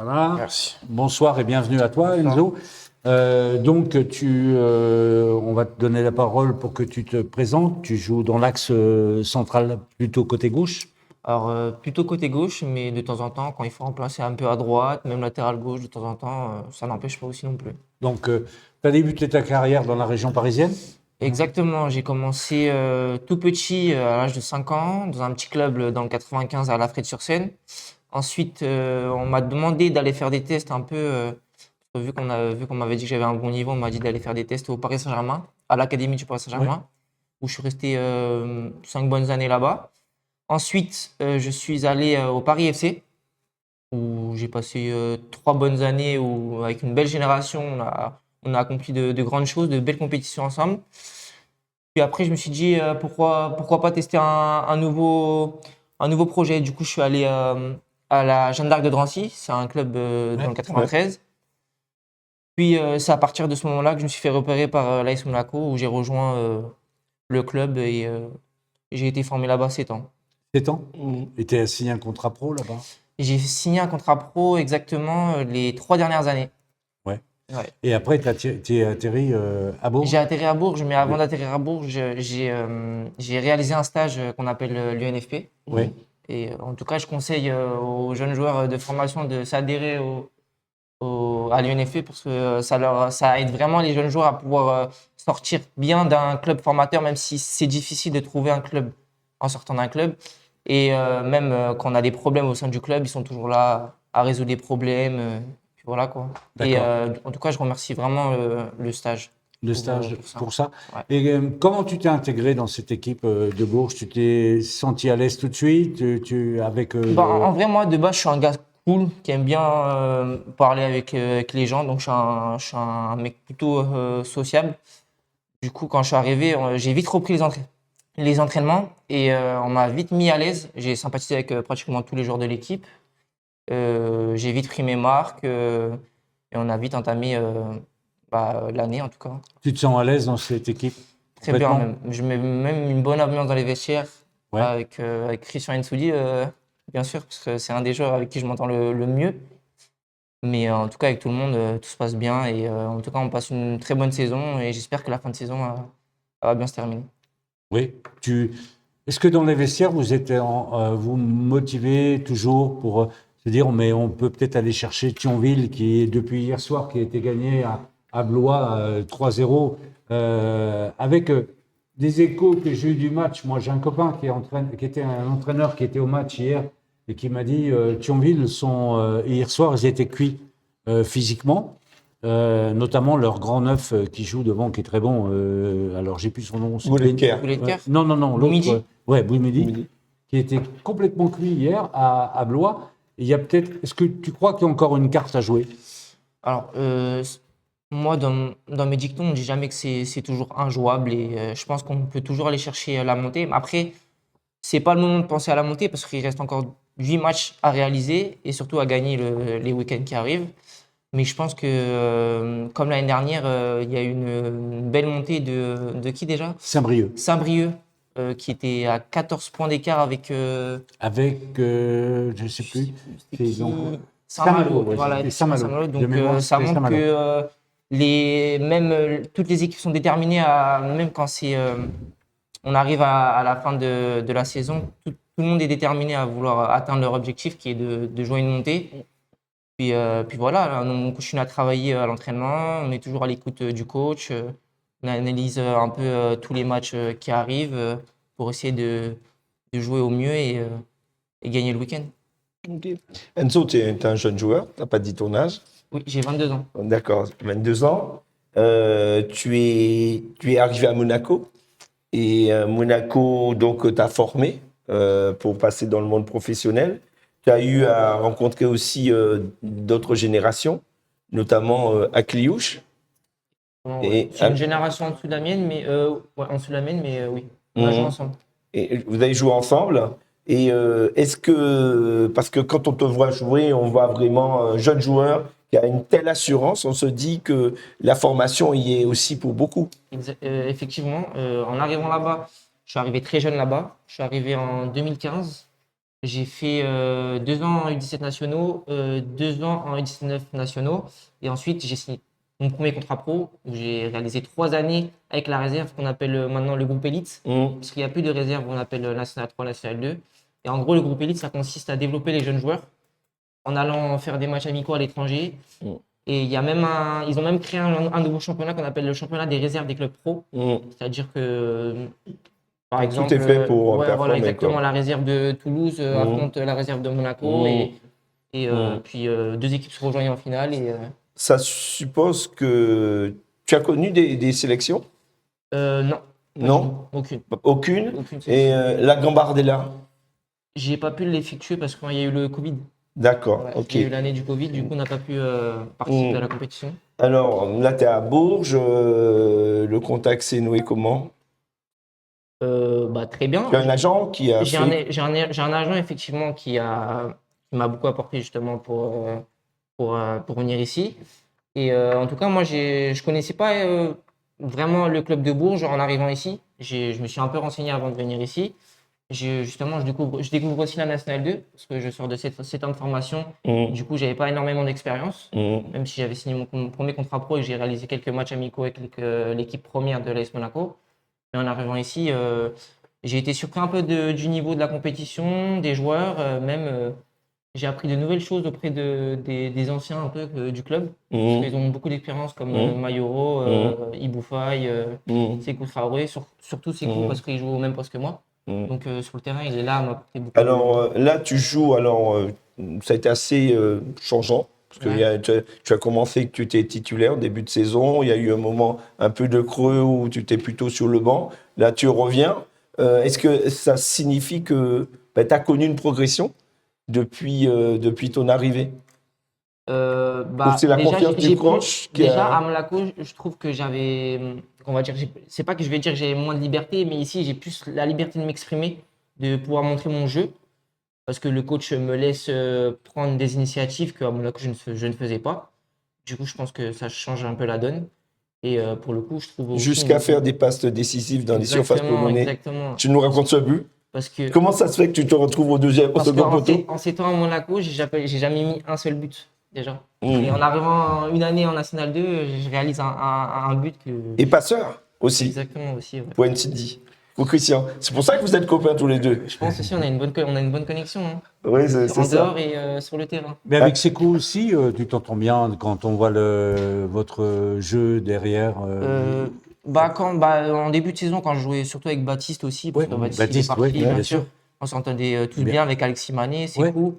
Voilà. Merci. Bonsoir et bienvenue à toi, Enzo. Donc, on va te donner la parole pour que tu te présentes. Tu joues dans l'axe central, plutôt côté gauche. Alors, plutôt côté gauche, mais de temps en temps, quand il faut remplacer un peu à droite, même latéral gauche, de temps en temps, ça n'empêche pas aussi non plus. Donc, tu as débuté ta carrière dans la région parisienne. Exactement, j'ai commencé tout petit, à l'âge de 5 ans, dans un petit club dans le 95 à Lafrite-sur-Seine. Ensuite, on m'a demandé d'aller faire des tests un peu, vu qu'on m'avait dit que j'avais un bon niveau, on m'a dit d'aller faire des tests au Paris Saint-Germain, à l'Académie du Paris Saint-Germain, où je suis resté 5 bonnes années là-bas. Ensuite, je suis allé au Paris FC, où j'ai passé 3 bonnes années où, avec une belle génération, on a accompli de grandes choses, de belles compétitions ensemble. Puis après, je me suis dit pourquoi pas tester un nouveau projet. Du coup, je suis allé à la Jeanne d'Arc de Drancy, c'est un club dans le 93. Puis c'est à partir de ce moment-là que je me suis fait repérer par l'AS Monaco, où j'ai rejoint le club et j'ai été formé là-bas 7 ans. 7 ans. Et tu as signé un contrat pro là-bas. J'ai signé un contrat pro exactement les 3 dernières années. Ouais. Et après, tu es atterri à Bourges. J'ai atterri à Bourges, mais avant d'atterrir à Bourges, j'ai réalisé un stage qu'on appelle l'UNFP. Oui. Et en tout cas, je conseille aux jeunes joueurs de formation de s'adhérer à l'UNFP parce que ça aide vraiment les jeunes joueurs à pouvoir sortir bien d'un club formateur, même si c'est difficile de trouver un club en sortant d'un club. Et même quand on a des problèmes au sein du club, ils sont toujours là à résoudre les problèmes. Puis voilà quoi. Et en tout cas, je remercie vraiment le stage. Le stage pour ça. Ouais. Et comment tu t'es intégré dans cette équipe de Bourges? Tu t'es senti à l'aise tout de suite avec En vrai, moi, de base, je suis un gars cool qui aime bien parler avec les gens. Donc, je suis un mec plutôt sociable. Du coup, quand je suis arrivé, j'ai vite repris les entraînements et on m'a vite mis à l'aise. J'ai sympathisé avec pratiquement tous les joueurs de l'équipe. J'ai vite pris mes marques et on a vite entamé l'année en tout cas. Tu te sens à l'aise dans cette équipe? Très bien même. Je mets même une bonne ambiance dans les vestiaires avec Christian Ensoudi, bien sûr, parce que c'est un des joueurs avec qui je m'entends le mieux. Mais en tout cas, avec tout le monde, tout se passe bien et en tout cas, on passe une très bonne saison et j'espère que la fin de saison va bien se terminer. Oui. Est-ce que dans les vestiaires, vous motivez toujours pour se dire, mais on peut peut-être aller chercher Thionville, qui depuis hier soir, qui a été gagné à Blois 3-0, avec des échos que j'ai eu du match. Moi, j'ai un copain qui était un entraîneur qui était au match hier et qui m'a dit Thionville hier soir, ils étaient cuits physiquement. Notamment leur grand neuf qui joue devant, qui est très bon. Alors, j'ai plus son nom. Bouletker. Non, l'autre. Bouimidi. Qui était complètement cuit hier à Blois. Il y a peut-être. Est-ce que tu crois qu'il y a encore une carte à jouer? Alors, moi, dans mes dictons, on ne dit jamais que c'est toujours injouable et je pense qu'on peut toujours aller chercher la montée. Mais après, c'est pas le moment de penser à la montée parce qu'il reste encore 8 matchs à réaliser et surtout à gagner les week-ends qui arrivent. Mais je pense que, comme l'année dernière, il y a eu une belle montée de qui déjà? Saint-Brieuc. Saint-Brieuc, qui était à 14 points d'écart avec... Je ne sais plus. Saint-Malo. Ouais, Voilà, Saint-Malo. Donc ça montre que toutes les équipes sont déterminées même quand on arrive à la fin de la saison, tout le monde est déterminé à vouloir atteindre leur objectif qui est de jouer une montée. Puis voilà, là, on continue à travailler à l'entraînement, on est toujours à l'écoute du coach, on analyse un peu tous les matchs qui arrivent pour essayer de jouer au mieux et gagner le week-end. Okay. Enzo, tu es un jeune joueur, tu n'as pas dit ton âge. Oui, j'ai 22 ans. D'accord, 22 ans. Tu es arrivé à Monaco et Monaco donc t'a formé pour passer dans le monde professionnel. Tu as eu à rencontrer aussi d'autres générations, notamment Akliouche. C'est une génération en dessous de la mienne, mais oui, on a joué ensemble. Et vous avez joué ensemble. Et est-ce que, parce que quand on te voit jouer, on voit vraiment un jeune joueur qui a une telle assurance, on se dit que la formation y est aussi pour beaucoup. Effectivement, en arrivant là-bas, je suis arrivé très jeune là-bas. Je suis arrivé en 2015. J'ai fait 2 ans en U17 nationaux, 2 ans en U19 nationaux. Et ensuite, j'ai signé mon premier contrat pro où j'ai réalisé 3 années avec la réserve qu'on appelle maintenant le groupe élite. Mmh. Parce qu'il n'y a plus de réserve, on appelle National 3, National 2. Et en gros, le groupe élite, ça consiste à développer les jeunes joueurs en allant faire des matchs amicaux à l'étranger. Mmh. Et il y a même ils ont même créé un nouveau championnat qu'on appelle le championnat des réserves des clubs pro. Mmh. C'est-à-dire que, par Tout exemple, est fait pour ouais, voilà, performer, exactement, quoi. la réserve de Toulouse Mmh. affronte la réserve de Monaco. Mmh. Et Mmh. puis deux équipes se rejoignent en finale. Ça suppose que tu as connu des sélections? Non, pas du tout, Non? aucune. Aucune? Aucune Et sélection. la Gambardella? J'ai pas pu l'effectuer parce qu'il y a eu le Covid. D'accord, Voilà, ok. il y a eu l'année du Covid, du coup, on n'a pas pu participer à la Mmh. compétition. Alors, là, tu es à Bourges. Le contact s'est noué comment? Bah, très bien. Tu as un agent qui a J'ai un, fait. j'ai un agent effectivement qui m'a beaucoup apporté justement pour venir ici. Et en tout cas, moi, je connaissais pas vraiment le club de Bourges en arrivant ici. Je me suis un peu renseigné avant de venir ici. Justement, je découvre aussi la Nationale 2 parce que je sors de 7 ans de formation. Mmh. Du coup, j'avais pas énormément d'expérience, Mmh. même si j'avais signé mon premier contrat pro et que j'ai réalisé quelques matchs amicaux avec l'équipe première de l'AS Monaco. Mais en arrivant ici, j'ai été surpris un peu du niveau de la compétition, des joueurs, même j'ai appris de nouvelles choses auprès des anciens un peu du club, parce Mmh. qu'ils ont beaucoup d'expérience comme Mmh. Mayoro, Mmh. Iboufaï, Mmh. Sékou Traoré, surtout Sékou Mmh. parce qu'il joue au même poste que moi. Mmh. Donc sur le terrain, il est là à m'apporter beaucoup Alors là, tu joues. Alors, ça a été assez changeant. Parce que Ouais. tu as commencé que tu étais titulaire début de saison. Il y a eu un moment un peu de creux où tu étais plutôt sur le banc. Là, tu reviens. Est-ce que ça signifie que tu as connu une progression depuis ton arrivée? Ou Bah, c'est la déjà, confiance du coach qui déjà, a. à Monaco, je trouve que j'avais, on va dire, c'est pas que je vais dire que j'ai moins de liberté, mais ici, j'ai plus la liberté de m'exprimer, de pouvoir montrer mon jeu, parce que le coach me laisse prendre des initiatives qu'à Monaco, je ne faisais pas. Du coup, je pense que ça change un peu la donne. Et pour le coup, je trouve aussi Jusqu'à faire des passes décisives dans les surfaces exactement, polonais. exactement. Tu nous racontes ce but? Parce que, Comment ça se fait que tu te retrouves au parce second qu'en poteau? en 7 ans à Monaco, j'ai jamais mis un seul but, déjà. Et Mmh. en arrivant une année en National 2, je réalise un but que. Et passeur aussi, Exactement aussi, ouais. pour NCD. Pour Christian. C'est pour ça que vous êtes copains tous les deux. Je pense aussi on a on a une bonne connexion, hein, Oui, c'est en ça. dehors et sur le terrain. Mais avec Sekou aussi, tu t'entends bien quand on voit votre jeu derrière. En début de saison, quand je jouais surtout avec Baptiste aussi, parce Ouais, que Baptiste, il est Baptiste, parti, ouais, bien bien sûr. sûr. On s'entendait tous Bien. bien avec Alexis Mané, c'est Ouais. cool.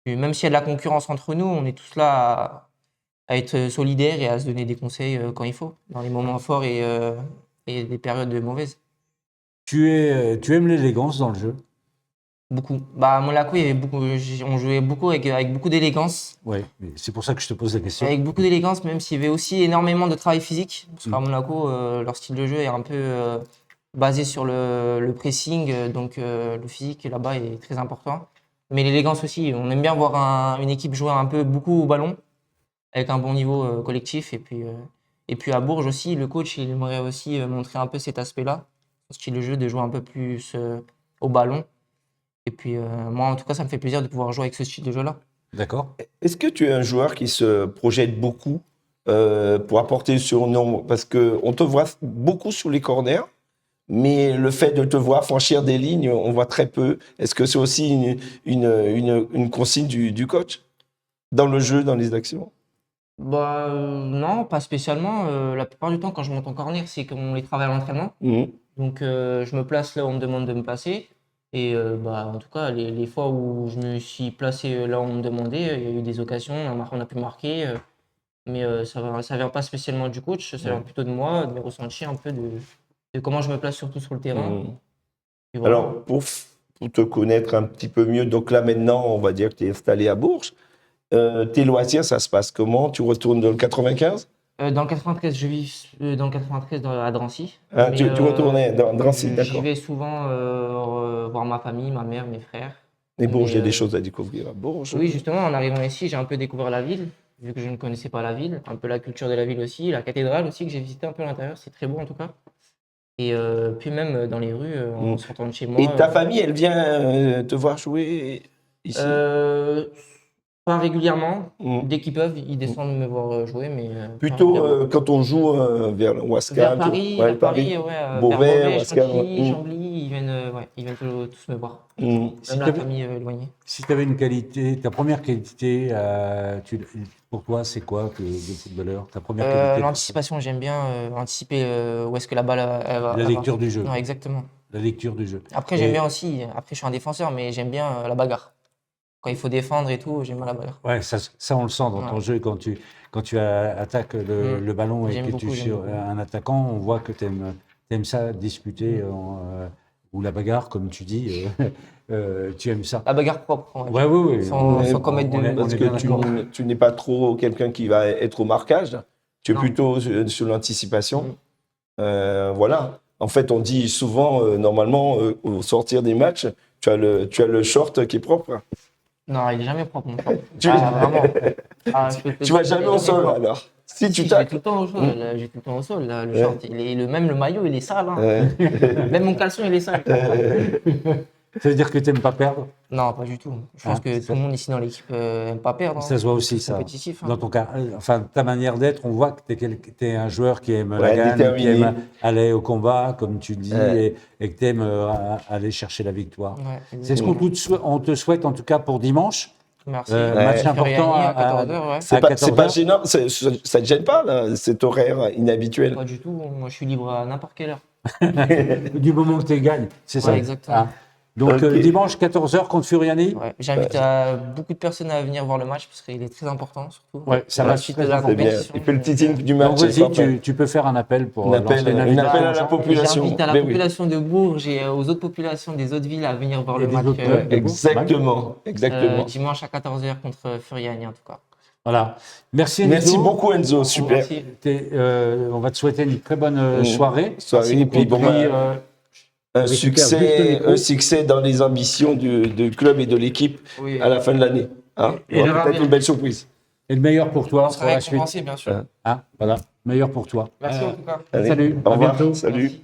Et même s'il y a de la concurrence entre nous, on est tous là à être solidaires et à se donner des conseils quand il faut, dans les moments forts et des périodes mauvaises. Tu aimes l'élégance dans le jeu? Beaucoup. Bah, à Monaco, il y avait on jouait beaucoup avec beaucoup d'élégance. Oui, c'est pour ça que je te pose la question. Avec beaucoup d'élégance, même s'il y avait aussi énormément de travail physique. Parce qu'à Mm. Monaco, leur style de jeu est un peu basé sur le pressing. Donc le physique là-bas est très important. Mais l'élégance aussi. On aime bien voir une équipe jouer un peu beaucoup au ballon, avec un bon niveau collectif. Et puis à Bourges aussi, le coach, il aimerait aussi montrer un peu cet aspect-là. Son style de jeu, de jouer un peu plus au ballon. Et puis moi, en tout cas, ça me fait plaisir de pouvoir jouer avec ce style de jeu-là. D'accord. Est-ce que tu es un joueur qui se projette beaucoup pour apporter sur nombre? Parce qu'on te voit beaucoup sous les corners, mais le fait de te voir franchir des lignes, on voit très peu. Est-ce que c'est aussi une consigne du coach dans le jeu, dans les actions? Bah non, pas spécialement. La plupart du temps, quand je monte en corner, c'est qu'on les travaille à l'entraînement. Mhm. Donc je me place là où on me demande de me placer. Et bah, en tout cas, les fois où je me suis placé là où on me demandait, il y a eu des occasions, on a pu marquer. Mais ça vient pas spécialement du coach, ça vient plutôt de moi, de mes ressentis un peu de comment je me place surtout sur le terrain. Mhm. Et voilà. Alors, pour te connaître un petit peu mieux, donc là maintenant, on va dire que tu es installé à Bourges. Tes loisirs, ça se passe comment? Tu retournes dans le 95? Dans le 93, je vis dans le 93 à Drancy. Ah, Mais, tu retournais dans Drancy, j'y d'accord. vais souvent voir ma famille, ma mère, mes frères. Et Bourges, il y a Mais, des choses à découvrir à Bourges. oui, justement, en arrivant ici, j'ai un peu découvert la ville, vu que je ne connaissais pas la ville, un peu la culture de la ville aussi, la cathédrale aussi, que j'ai visité un peu à l'intérieur, c'est très beau en tout cas. Et puis même dans les rues, on s'entend de chez moi. Et ta famille, elle vient te voir jouer ici? Pas régulièrement. Mm. Dès qu'ils peuvent, ils descendent me voir jouer, mais pas Plutôt régulièrement. quand on joue vers le Wasca, Vers Paris, ouais, vers Paris, ouais, Beauvais, vers Beauvais, Wasca, Chantilly, ouais. Chambly, ils viennent tous me voir. Mm. Si Même la t'avais- famille éloignée. Si tu avais une qualité, ta première qualité, pour toi, c'est quoi de footballeur? Ta première qualité? L'anticipation, j'aime bien anticiper où est-ce que la balle elle va. La lecture du jeu. Ouais, exactement. La lecture du jeu. Après, Et- j'aime bien aussi, après je suis un défenseur, mais j'aime bien la bagarre. Quand il faut défendre et tout, j'aime bien la bagarre. Ouais, ça, on le sent dans ton Ouais. jeu quand tu attaques le ballon et J'aime que beaucoup, tu j'aime sur beaucoup. un attaquant, on voit que tu aimes ça, disputer, ou la bagarre, comme tu dis, tu aimes ça. La bagarre propre, on va dire. Ouais, oui, oui. Sans Ouais, commettre de. on est Parce bien que d'accord. tu n'es pas trop quelqu'un qui va être au marquage, tu es Non. plutôt sur l'anticipation. Mm. Voilà. En fait, on dit souvent, normalement, au sortir des matchs, tu as le short qui est propre. Non, il est jamais propre, mon short. Tu- Vraiment. Je peux te Tu vas dire, jamais il est au sol propre. alors. Si Si, tu j'ai tacles. tout le temps au sol. Là, j'ai tout le temps au sol. Là, le Ouais. short, même le maillot, il est sale. Hein. Même mon caleçon, il est sale. Ça veut dire que tu n'aimes pas perdre? Non, pas du tout. Je pense Ah, que c'est tout ça. le monde ici dans l'équipe aime pas perdre. Ça Hein. se voit aussi, C'est ça. compétitif. Hein. Dans ton cas, enfin, ta manière d'être, on voit que tu es un joueur qui aime la Ouais, gagne, qui déterminé. aime aller au combat, comme tu le dis, Ouais. et que tu aimes aller chercher la victoire. Ouais, C'est ce qu'on on te souhaite, en tout cas, pour dimanche. Merci. Match Ouais. important Furiani à 14h, ouais. C'est à pas 14h. gênant, ça te gêne pas, là, cet horaire inhabituel? Pas du tout. Moi, je suis libre à n'importe quelle heure. Du moment que tu gagnes, c'est ça. Ouais, exactement. Hein. Donc, Ok. dimanche 14h contre Furiani. Ouais. J'invite beaucoup de personnes à venir voir le match parce qu'il est très important, surtout. Ouais, ça Pour va la suite de la C'est bien. compétition. Et puis le teasing du Donc, match, c'est vas-y, parfait. tu peux faire un appel pour Un appel- lancer une un invitation appel à aux la gens. population. J'invite à la Mais oui. population de Bourges et aux autres populations des autres villes à venir voir Et le des match autres clubs. Exactement, exactement. dimanche à 14h contre Furiani en tout cas. Voilà. Merci, Enzo. Merci beaucoup Enzo, super. Merci. On va te souhaiter une très bonne soirée. Soirée, Merci et puis beaucoup. bon, Puis, un récupère juste le micro. un succès dans les ambitions du club et de l'équipe Oui. à la fin de l'année. Hein. Et On le aura peut-être rappel. une belle surprise. et le meilleur pour toi On pour sera la suite. récompensé bien sûr. Hein. Voilà. Meilleur pour toi. Merci en tout cas. Allez, Salut, au à revoir, bientôt. salut. Merci.